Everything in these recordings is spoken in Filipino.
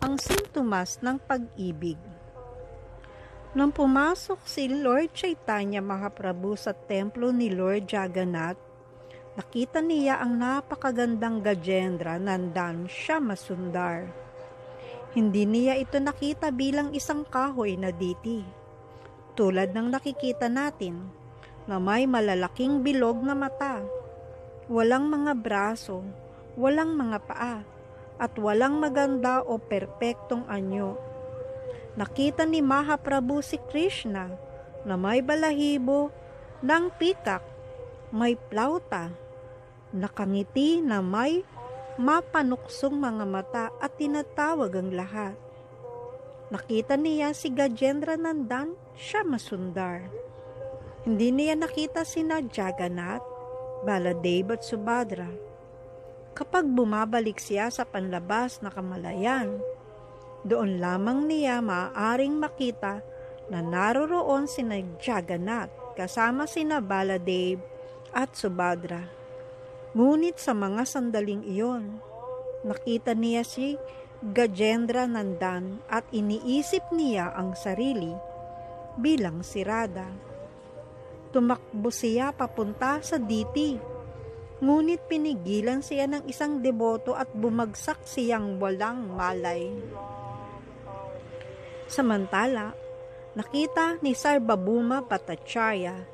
ang sintomas ng pag-ibig. Nang pumasok si Lord Chaitanya Mahaprabhu sa templo ni Lord Jagannath, nakita niya ang napakagandang Gajendra Nandan Shyamasundar. Hindi niya ito nakita bilang isang kahoy na diti, tulad ng nakikita natin, na may malalaking bilog na mata, walang mga braso, walang mga paa, at walang maganda o perpektong anyo. Nakita ni Mahaprabhu si Krishna na may balahibo ng pikak, may plauta, nakangiti na may mapanuksong mga mata at tinatawag ang lahat. Nakita niya si Gajendra Nandan Shyamasundar. Hindi niya nakita sina Jagannath, Baladev at Subhadra. Kapag bumabalik siya sa panlabas na kamalayan, doon lamang niya maaaring makita na naroroon sina Jagannath kasama sina Baladev at Subhadra. Ngunit sa mga sandaling iyon, nakita niya si Gajendra Nandan at iniisip niya ang sarili bilang si Radha. Tumakbo siya papunta sa diti, ngunit pinigilan siya ng isang deboto at bumagsak siyang walang malay. Samantala, nakita ni Sarvabhauma Bhattacharya,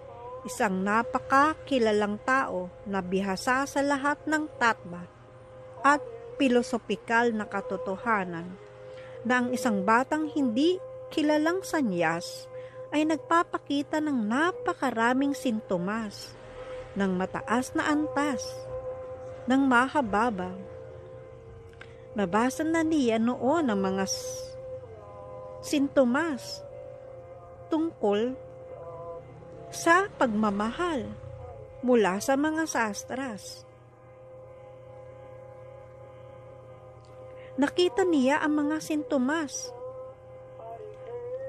isang napakakilalang tao na bihasa sa lahat ng tattva at pilosopikal na katotohanan, na ang isang batang hindi kilalang sanyas ay nagpapakita ng napakaraming sintomas ng mataas na antas, ng mahababa. Nabasa na niya noon ang mga sintomas tungkol sa pagmamahal mula sa mga sastras. Nakita niya ang mga sintomas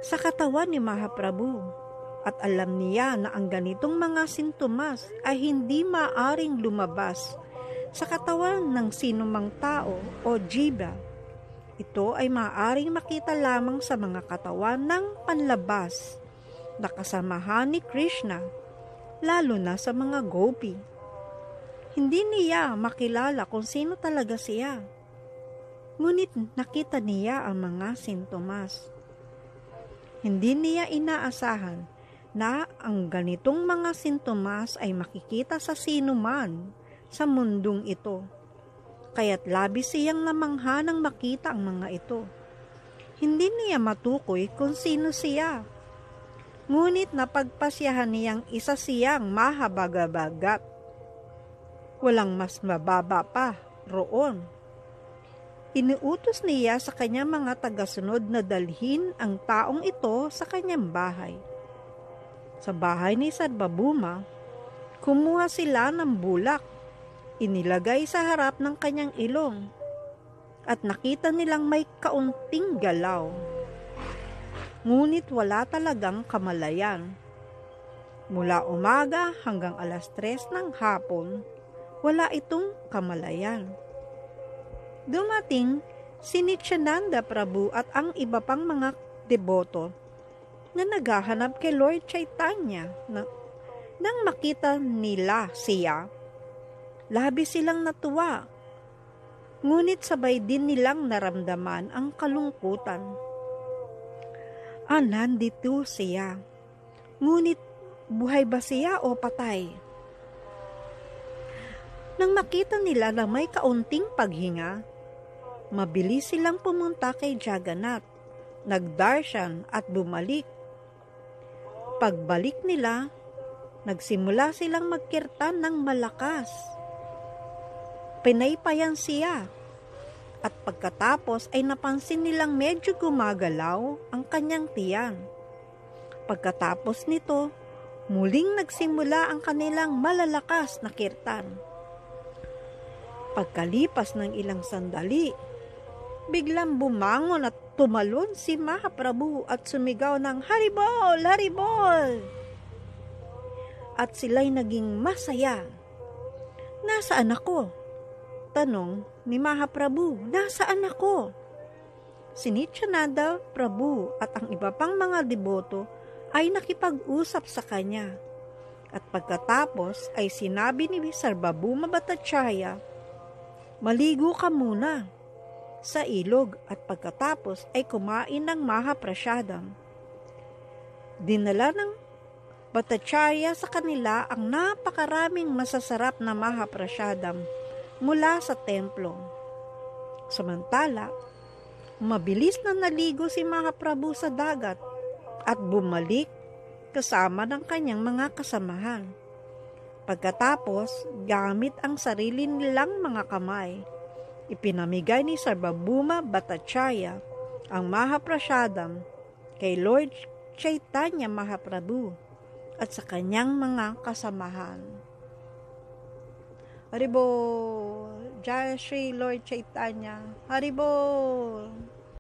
sa katawan ni Mahaprabhu at alam niya na ang ganitong mga sintomas ay hindi maaring lumabas sa katawan ng sinumang tao o jiva. Ito ay maaaring makita lamang sa mga katawan ng panlabas na kasamahan ni Krishna, lalo na sa mga gopi. Hindi niya makilala kung sino talaga siya, ngunit nakita niya ang mga sintomas. Hindi niya inaasahan na ang ganitong mga sintomas ay makikita sa sinuman sa mundong ito. Kaya't labis siyang namangha nang makita ang mga ito. Hindi niya matukoy kung sino siya. Ngunit napagpasyahan niyang isa siyang mahabagabagat. Walang mas mababa pa roon. Iniutos niya sa kanyang mga tagasunod na dalhin ang taong ito sa kanyang bahay. Sa bahay ni Sarvabhauma, kumuha sila ng bulak, inilagay sa harap ng kanyang ilong, at nakita nilang may kaunting galaw. Ngunit wala talagang kamalayan. Mula umaga hanggang 3:00 ng hapon, wala itong kamalayan. Dumating si Nityananda Prabhu at ang iba pang mga deboto na naghahanap kay Lord Chaitanya. Nang makita nila siya, labis silang natuwa, ngunit sabay din nilang naramdaman ang kalungkutan. Nandito siya, ngunit buhay ba siya o patay? Nang makita nila na may kaunting paghinga, mabilis silang pumunta kay Jagannath, nagdarshan at bumalik. Pagbalik nila, nagsimula silang magkirtan ng malakas. Pinaypayan siya, at pagkatapos ay napansin nilang medyo gumagalaw ang kanyang tiyan. Pagkatapos nito, muling nagsimula ang kanilang malalakas na kirtan. Pagkalipas ng ilang sandali, biglang bumangon at tumalon si Mahaprabhu at sumigaw ng Haribol! Haribol! At sila'y naging masaya. Nasaan ako? Tanong ni Mahaprabhu, nasaan ako? Si Nityananda Prabhu at ang iba pang mga deboto ay nakipag-usap sa kanya. At pagkatapos ay sinabi ni Sarvabhauma Bhattacharya, "Maligo ka muna sa ilog at pagkatapos ay kumain ng Mahaprasadam." Dinala ng Bhattacharya sa kanila ang napakaraming masasarap na Mahaprasadam mula sa templo. Samantala, mabilis na naligo si Mahaprabhu sa dagat at bumalik kasama ng kanyang mga kasamahan. Pagkatapos, gamit ang sarili nilang mga kamay, ipinamigay ni Sarvabhauma Bhattacharya ang Mahaprasadam kay Lord Chaitanya Mahaprabhu at sa kanyang mga kasamahan. Haribol! Jai Shri Lord Chaitanya! Haribol!